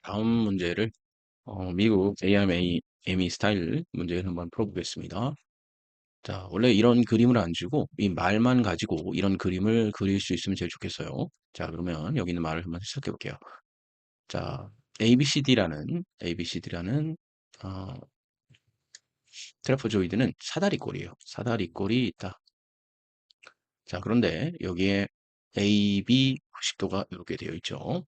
다음 문제를 미국 AMA 스타일 문제를 한번 풀어보겠습니다. 자, 원래 이런 그림을 안 주고 이 말만 가지고 이런 그림을 그릴 수 있으면 제일 좋겠어요. 자, 그러면 여기 있는 말을 한번 시작해 볼게요. 자, ABCD라는 어, 트래퍼조이드는 사다리꼴이에요. 사다리꼴이 있다. 자, 그런데 여기에 AB 90도가 이렇게 되어 있죠.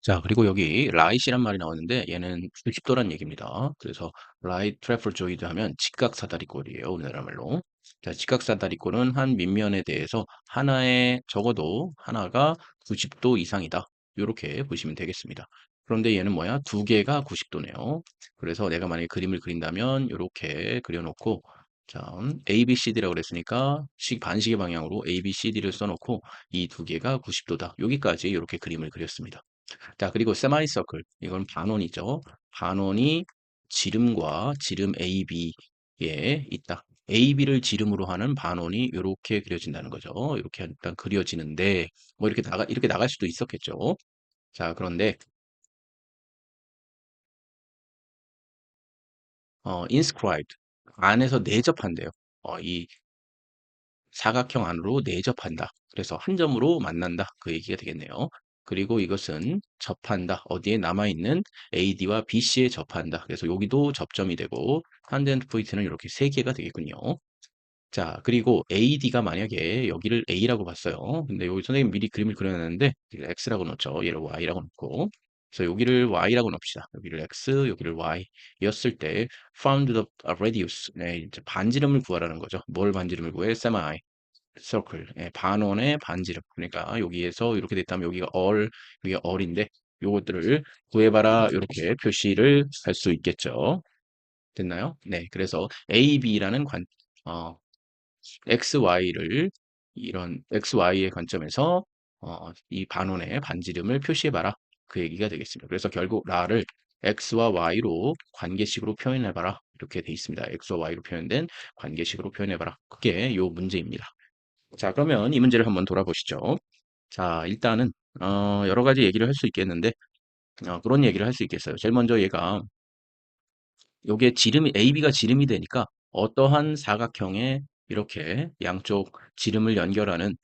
자, 그리고 여기 라이시란 말이 나왔는데 얘는 90도란 얘기입니다. 그래서 라이트 트래퍼조이드 하면 직각사다리꼴이에요. 우리나라 말로. 자, 직각사다리꼴은 한 밑면에 대해서 하나의 적어도 하나가 90도 이상이다. 이렇게 보시면 되겠습니다. 그런데 얘는 뭐야? 두 개가 90도네요. 그래서 내가 만약에 그림을 그린다면 이렇게 그려놓고 자, ABCD라고 그랬으니까 반시계 방향으로 ABCD를 써놓고 이 두 개가 90도다. 여기까지 이렇게 그림을 그렸습니다. 자, 그리고 세마이서클. 이건 반원이죠. 반원이 지름과 지름 AB에 있다. AB를 지름으로 하는 반원이 이렇게 그려진다는 거죠. 이렇게 일단 그려지는데, 뭐 이렇게 나갈 수도 있었겠죠. 자, 그런데, inscribed. 안에서 내접한대요. 이 사각형 안으로 내접한다. 그래서 한 점으로 만난다. 그 얘기가 되겠네요. 그리고 이것은 접한다. 어디에 남아있는 AD와 BC에 접한다. 그래서 여기도 접점이 되고 탄젠트 포인트는 이렇게 세 개가 되겠군요. 자, 그리고 AD가 만약에 여기를 A라고 봤어요. 근데 여기 선생님 미리 그림을 그려놨는데 여기를 X라고 놓죠. 얘를 Y라고 놓고. 그래서 여기를 Y라고 놓읍시다. 여기를 X, 여기를 Y 였을 때 found the radius. 네, 이제 반지름을 구하라는 거죠. 뭘 반지름을 구해? semi. 서클, 예, 반원의 반지름. 그러니까 여기에서 이렇게 됐다면 여기가 여기가 얼인데 요것들을 구해봐라 이렇게 표시를 할 수 있겠죠. 됐나요? 네, 그래서 A, B라는 어, XY를 이런 XY의 관점에서 이 반원의 반지름을 표시해봐라. 그 얘기가 되겠습니다. 그래서 결국 라를 X와 Y로 관계식으로 표현해봐라. 이렇게 돼 있습니다. X와 Y로 표현된 관계식으로 표현해봐라. 그게 요 문제입니다. 자, 그러면 이 문제를 한번 돌아보시죠. 자, 일단은 여러 가지 얘기를 할 수 있겠는데 그런 얘기를 할 수 있겠어요. 제일 먼저 얘가 요게 지름이 AB가 지름이 되니까 어떠한 사각형에 이렇게 양쪽 지름을 연결하는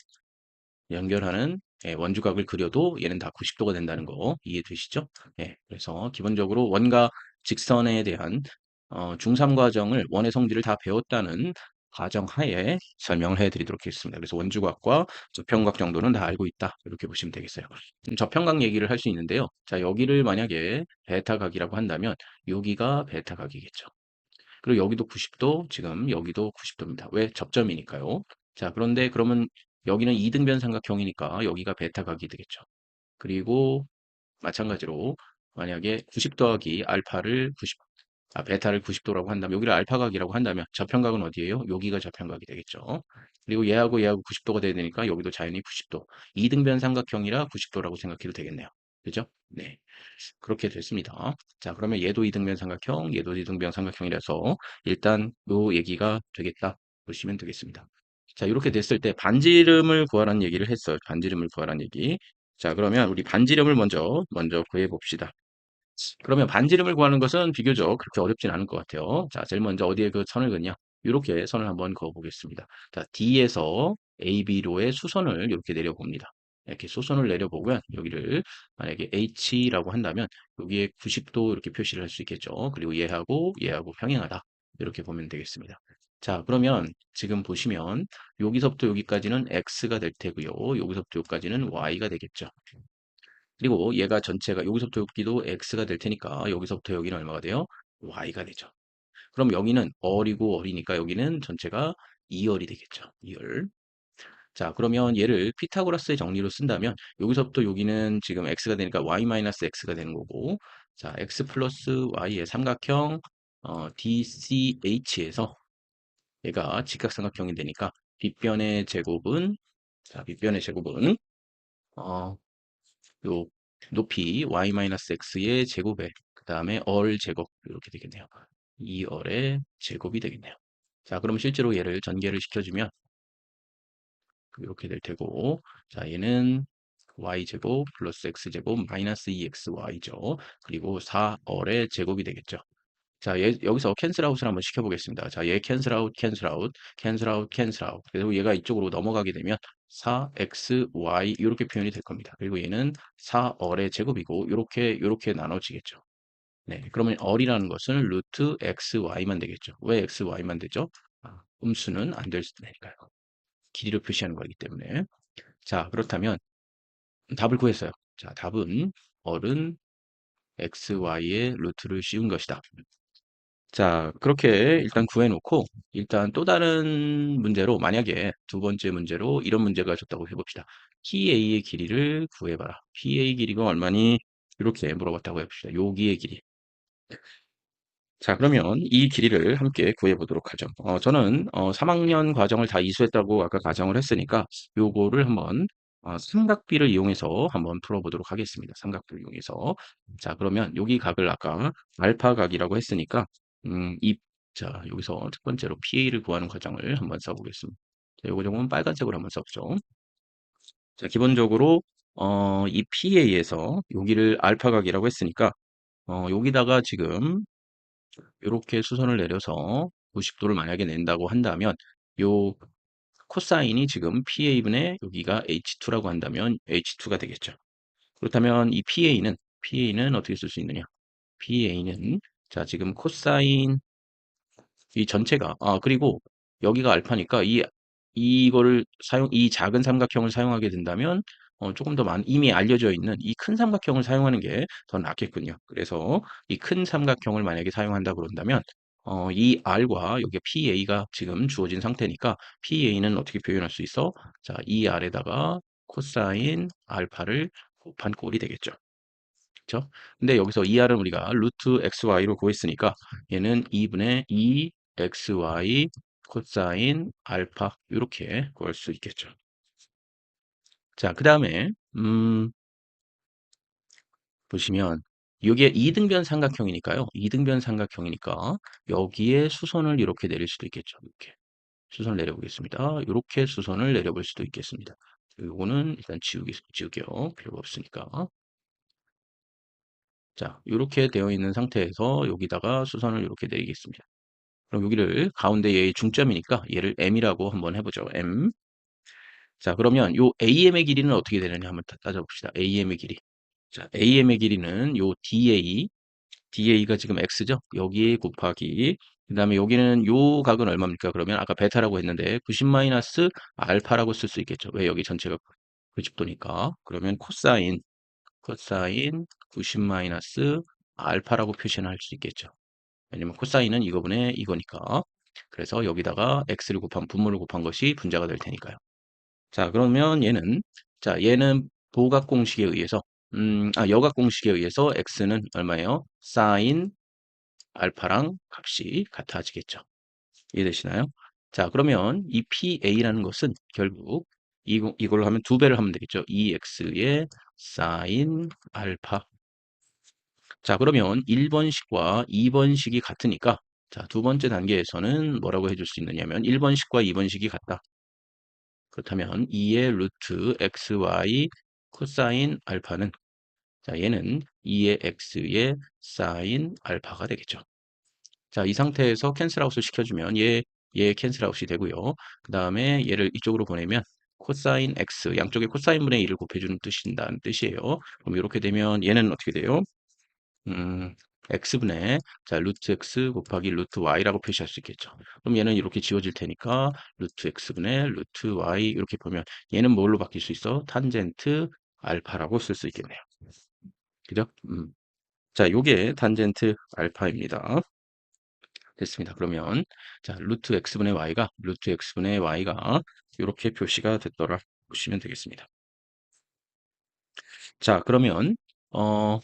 예, 원주각을 그려도 얘는 다 90도가 된다는 거 이해되시죠? 예, 그래서 기본적으로 원과 직선에 대한 중3 과정을 원의 성질을 다 배웠다는 가정하에 설명을 해드리도록 하겠습니다. 그래서 원주각과 저평각 정도는 다 알고 있다. 이렇게 보시면 되겠어요. 저평각 얘기를 할 수 있는데요. 자, 여기를 만약에 베타각이라고 한다면 여기가 베타각이겠죠. 그리고 여기도 90도, 지금 여기도 90도입니다. 왜? 접점이니까요. 자, 그런데 그러면 여기는 이등변 삼각형이니까 여기가 베타각이 되겠죠. 그리고 마찬가지로 만약에 90 더하기 알파를 90, 베타를 90도라고 한다면 여기를 알파각이라고 한다면 저평각은 어디예요? 여기가 저평각이 되겠죠. 그리고 얘하고 90도가 돼야 되니까 여기도 자연히 90도. 이등변 삼각형이라 90도라고 생각해도 되겠네요. 그죠? 네. 그렇게 됐습니다. 자, 그러면 얘도 이등변 삼각형, 얘도 이등변 삼각형이라서 일단 요 얘기가 되겠다 보시면 되겠습니다. 자, 이렇게 됐을 때 반지름을 구하라는 얘기를 했어요. 반지름을 구하라는 얘기. 자, 그러면 우리 반지름을 먼저 구해 봅시다. 그러면 반지름을 구하는 것은 비교적 그렇게 어렵진 않을 것 같아요. 자, 제일 먼저 어디에 그 선을 그냐? 이렇게 선을 한번 그어 보겠습니다. 자, D에서 AB로의 수선을 이렇게 내려봅니다. 이렇게 수선을 내려보고요. 여기를 만약에 H라고 한다면 여기에 90도 이렇게 표시를 할 수 있겠죠. 그리고 얘하고 평행하다. 이렇게 보면 되겠습니다. 자, 그러면 지금 보시면 여기서부터 여기까지는 X가 될 테고요. 여기서부터 여기까지는 Y가 되겠죠. 그리고 얘가 전체가 여기서부터 여기도 x가 될 테니까 여기서부터 여기는 얼마가 돼요? y가 되죠. 그럼 여기는 얼이고 얼이니까 여기는 전체가 2열이 되겠죠. 2열. 자, 그러면 얘를 피타고라스의 정리로 쓴다면 여기서부터 여기는 지금 x가 되니까 y-x가 되는 거고 자, x 플러스 y의 삼각형 DCH에서 얘가 직각삼각형이 되니까 빗변의 제곱은 자, 빗변의 제곱은 어, 요 높이 y-x의 제곱에 그 다음에 얼 제곱 이렇게 되겠네요. 이 얼의 제곱이 되겠네요. 자, 그럼 실제로 얘를 전개를 시켜주면 이렇게 될 테고 자, 얘는 y제곱 플러스 x제곱 마이너스 2xy죠. 그리고 4얼의 제곱이 되겠죠. 자, 여기서 캔슬아웃을 한번 시켜보겠습니다. 자, 얘 캔슬아웃, 캔슬아웃, 캔슬아웃, 캔슬아웃. 그리고 얘가 이쪽으로 넘어가게 되면 4xy 이렇게 표현이 될 겁니다. 그리고 얘는 4얼의 제곱이고 이렇게 나눠지겠죠. 네, 그러면 얼이라는 것은 루트 xy만 되겠죠. 왜 xy만 되죠? 음수는 안 될 수도 있으니까요. 길이를 표시하는 거기 때문에. 자, 그렇다면 답을 구했어요. 자, 답은 얼은 xy의 루트를 씌운 것이다. 자, 그렇게 일단 구해놓고 일단 또 다른 문제로 만약에 두 번째 문제로 이런 문제가 줬다고 해봅시다. PA의 길이를 구해봐라. PA 길이가 얼마니? 이렇게 물어봤다고 해봅시다. 여기의 길이. 자, 그러면 이 길이를 함께 구해보도록 하죠. 저는 3학년 과정을 다 이수했다고 아까 가정을 했으니까 요거를 한번 삼각비를 이용해서 한번 풀어보도록 하겠습니다. 삼각비를 이용해서. 자, 그러면 여기 각을 아까 알파 각이라고 했으니까 자, 여기서 첫 번째로 PA를 구하는 과정을 한번 써보겠습니다. 자, 요거 조금 빨간색으로 한번 써보죠. 자, 기본적으로 이 PA에서 여기를 알파 각이라고 했으니까 여기다가 지금 이렇게 수선을 내려서 90도를 만약에 낸다고 한다면 요 코사인이 지금 PA분의 여기가 H2라고 한다면 H2가 되겠죠. 그렇다면 이 PA는 어떻게 쓸 수 있느냐? PA는 자 지금 코사인 이 전체가 그리고 여기가 알파니까 이거를 이 작은 삼각형을 사용하게 된다면 조금 더 이미 알려져 있는 이 큰 삼각형을 사용하는 게 더 낫겠군요. 그래서 이 큰 삼각형을 만약에 사용한다 그런다면 이 R과 여기 PA가 지금 주어진 상태니까 PA는 어떻게 표현할 수 있어? 자, 이 R에다가 코사인 알파를 곱한 꼴이 되겠죠. 그쵸? 근데 여기서 2R은 우리가 루트 XY로 구했으니까 얘는 2분의 2XY 코사인 알파 이렇게 구할 수 있겠죠. 자, 그 다음에 보시면 이게 이등변 삼각형이니까요. 이등변 삼각형이니까 여기에 수선을 이렇게 내릴 수도 있겠죠. 이렇게 수선을 내려보겠습니다. 이렇게 수선을 내려볼 수도 있겠습니다. 이거는 일단 지우게요. 필요가 없으니까. 자, 이렇게 되어 있는 상태에서 여기다가 수선을 이렇게 내리겠습니다. 그럼 여기를 가운데 얘의 중점이니까 얘를 M이라고 한번 해보죠. M. 자, 그러면 요 AM의 길이는 어떻게 되느냐 한번 따져봅시다. AM의 길이. 자, AM의 길이는 요 DA가 지금 X죠? 여기에 곱하기. 그 다음에 여기는 요 각은 얼마입니까? 그러면 아까 베타라고 했는데 90 마이너스 알파라고 쓸 수 있겠죠. 왜 여기 전체가 90도니까. 그러면 코사인 90 마이너스 알파라고 표시는 할 수 있겠죠. 왜냐면 코사인은 이거분의 이거니까. 그래서 여기다가 x를 곱한 분모를 곱한 것이 분자가 될 테니까요. 자, 그러면 얘는 보각 공식에 의해서 여각 공식에 의해서 x는 얼마예요? 사인 알파랑 값이 같아지겠죠. 이해되시나요? 자, 그러면 이 PA라는 것은 결국 이걸로 하면 두 배를 하면 되겠죠. 2x의 사인 알파. 자, 그러면 1번식과 2번식이 같으니까 자, 두 번째 단계에서는 뭐라고 해줄 수 있느냐면 1번식과 2번식이 같다. 그렇다면 2의 루트 xy 코사인 알파는 자, 얘는 2의 x의 사인 알파가 되겠죠. 자, 이 상태에서 캔슬아웃을 시켜주면 얘 캔슬아웃이 되고요. 그 다음에 얘를 이쪽으로 보내면 코사인 x 양쪽에 코사인분의 1을 곱해주는 뜻인다는 뜻이에요. 그럼 이렇게 되면 얘는 어떻게 돼요? x분의 자 루트 x 곱하기 루트 y라고 표시할 수 있겠죠. 그럼 얘는 이렇게 지워질 테니까 루트 x분의 루트 y 이렇게 보면 얘는 뭘로 바뀔 수 있어? 탄젠트 알파라고 쓸 수 있겠네요. 그죠? 자, 요게 탄젠트 알파입니다. 됐습니다. 그러면 자 루트 x분의 y가 이렇게 표시가 됐더라 보시면 되겠습니다. 자, 그러면 어,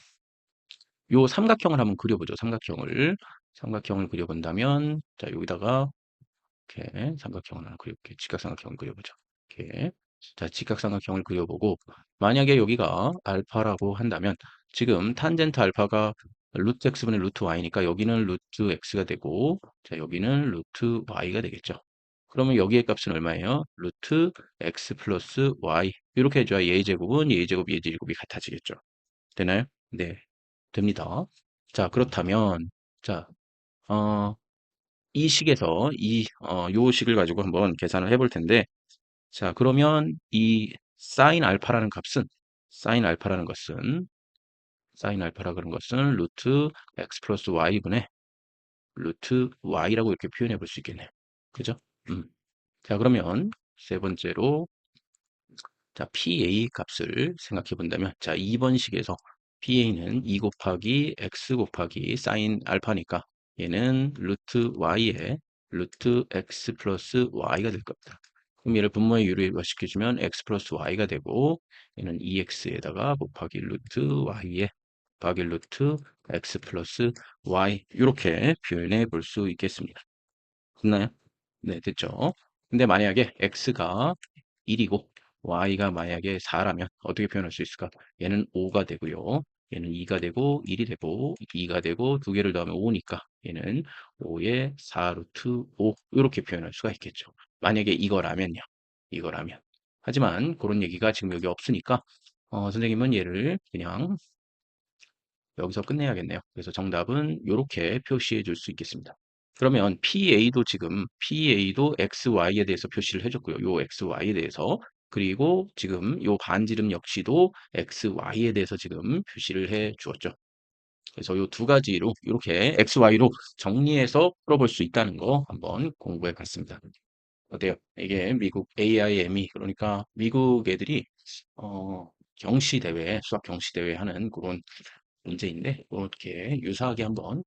요 삼각형을 한번 그려보죠. 삼각형을 그려본다면 자 여기다가 이렇게 삼각형을 하나 그려볼게요. 직각삼각형을 그려보죠. 이렇게 자 직각삼각형을 그려보고 만약에 여기가 알파라고 한다면 지금 탄젠트 알파가 루트 x분의 루트 y니까 여기는 루트 x가 되고 자 여기는 루트 y가 되겠죠. 그러면 여기의 값은 얼마예요? 루트 x 플러스 y. 이렇게 해줘야 얘의 제곱은 얘의 제곱, 얘의 제곱이 같아지겠죠. 되나요? 네, 됩니다. 자, 그렇다면, 자, 어, 이 식에서 요 식을 가지고 한번 계산을 해볼 텐데, 자, 그러면 이 사인 알파라는 값은, 사인 알파라는 것은, 사인 알파라 그런 것은 루트 x 플러스 y분의 루트 y라고 이렇게 표현해 볼 수 있겠네요. 그죠? 음. 자, 그러면 세 번째로, 자, PA 값을 생각해 본다면, 자, 2번 식에서 PA는 2 곱하기 x 곱하기 사인 알파니까 얘는 루트 y에 루트 x 플러스 y가 될 겁니다. 그럼 얘를 분모의 유리화시켜주면 x 플러스 y가 되고 얘는 2x에다가 곱하기 루트 y에 곱하기 루트 x 플러스 y 이렇게 표현해 볼 수 있겠습니다. 됐나요? 네, 됐죠. 근데 만약에 x가 1이고 y가 만약에 4라면 어떻게 표현할 수 있을까? 얘는 5가 되고요. 얘는 2가 되고 1이 되고 2가 되고 두 개를 더하면 5니까 얘는 5의 4 루트 5 이렇게 표현할 수가 있겠죠. 만약에 이거라면요. 이거라면. 하지만 그런 얘기가 지금 여기 없으니까 선생님은 얘를 그냥 여기서 끝내야겠네요. 그래서 정답은 이렇게 표시해 줄 수 있겠습니다. 그러면 PA도 X, Y에 대해서 표시를 해줬고요. 요 X, Y에 대해서. 그리고 지금 요 반지름 역시도 X, Y에 대해서 지금 표시를 해 주었죠. 그래서 요 두 가지로 이렇게 X, Y로 정리해서 풀어볼 수 있다는 거 한번 공부해 봤습니다. 어때요? 이게 미국 AIME, 그러니까 미국 애들이 경시 대회, 수학 경시 대회 하는 그런 문제인데 이렇게 유사하게 한번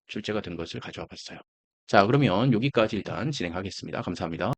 출제가 된 것을 가져와 봤어요. 자, 그러면 여기까지 일단 진행하겠습니다. 감사합니다.